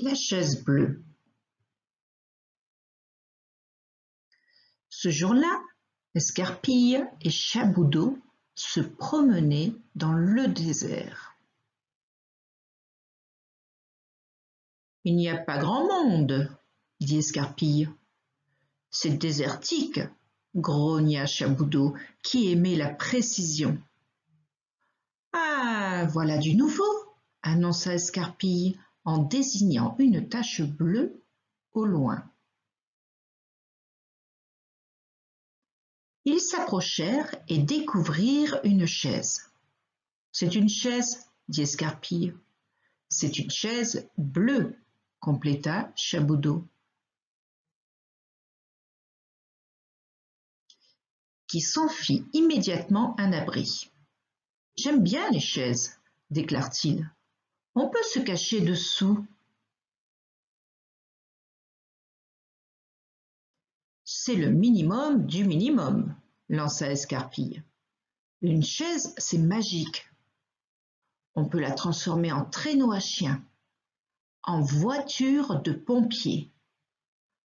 La chaise bleue. Ce jour-là, Escarpille et Chaboudot se promenaient dans le désert. « Il n'y a pas grand monde, » dit Escarpille. « C'est désertique, » grogna Chaboudot, qui aimait la précision. « Ah, voilà du nouveau, » annonça Escarpille en désignant une tache bleue au loin. Ils s'approchèrent et découvrirent une chaise. « C'est une chaise, » dit Escarpille. « C'est une chaise bleue, » compléta Chaboudot, qui s'en fit immédiatement un abri. « J'aime bien les chaises, » déclare-t-il. « On peut se cacher dessous. » C'est le minimum du minimum, lança Escarpille. Une chaise, c'est magique. On peut la transformer en traîneau à chien, en voiture de pompier,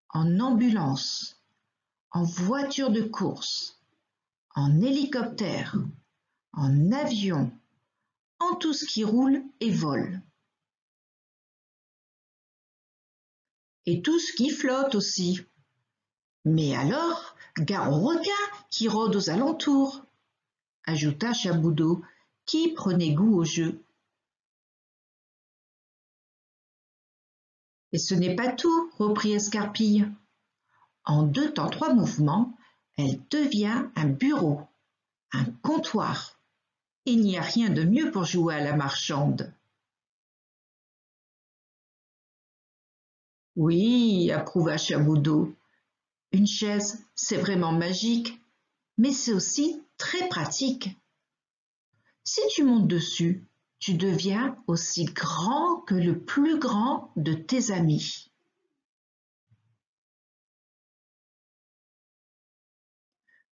en ambulance, en voiture de course, en hélicoptère, en avion, en tout ce qui roule et vole. Et tout ce qui flotte aussi. Mais alors, gare aux requins qui rôdent aux alentours, ajouta Chaboudot, qui prenait goût au jeu. Et ce n'est pas tout, reprit Escarpille. En 2 temps 3 mouvements, elle devient un bureau, un comptoir. Il n'y a rien de mieux pour jouer à la marchande. Oui, approuva Chaboudot. Une chaise, c'est vraiment magique, mais c'est aussi très pratique. Si tu montes dessus, tu deviens aussi grand que le plus grand de tes amis.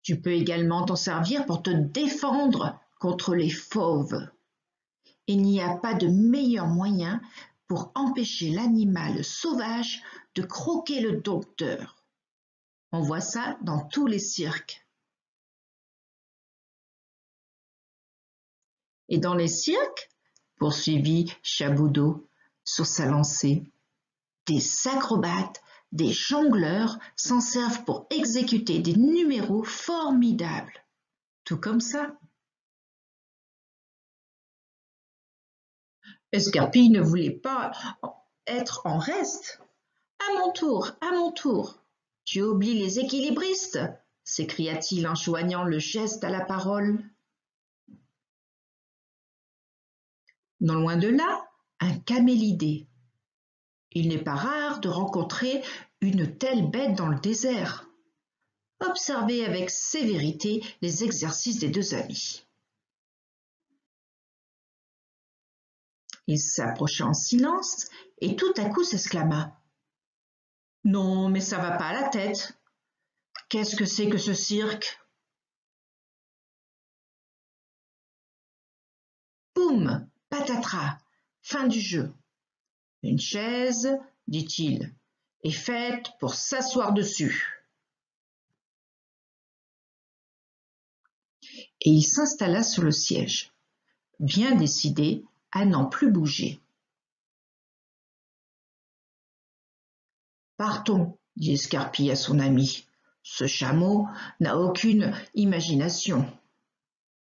Tu peux également t'en servir pour te défendre contre les fauves. Il n'y a pas de meilleur moyen pour empêcher l'animal sauvage de croquer le dompteur. On voit ça dans tous les cirques. Et dans les cirques, poursuivit Chaboudot sur sa lancée, des acrobates, des jongleurs s'en servent pour exécuter des numéros formidables. Tout comme ça. Escarpille ne voulait pas être en reste. À mon tour, tu oublies les équilibristes, s'écria-t-il en joignant le geste à la parole. Non loin de là, un camélidé. Il n'est pas rare de rencontrer une telle bête dans le désert. Observez avec sévérité les exercices des 2 amis. Il s'approcha en silence et tout à coup s'exclama. « Non, mais ça va pas à la tête. Qu'est-ce que c'est que ce cirque ?» Boum, patatras, fin du jeu. Une chaise, dit-il, est faite pour s'asseoir dessus. Et il s'installa sur le siège, bien décidé à n'en plus bouger. Partons, dit Escarpille à son ami. Ce chameau n'a aucune imagination.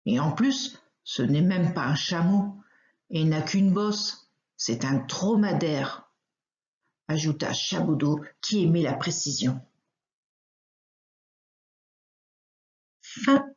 Et en plus, ce n'est même pas un chameau, et n'a qu'une bosse, c'est un dromadaire, ajouta Chaboudot qui aimait la précision. Fin.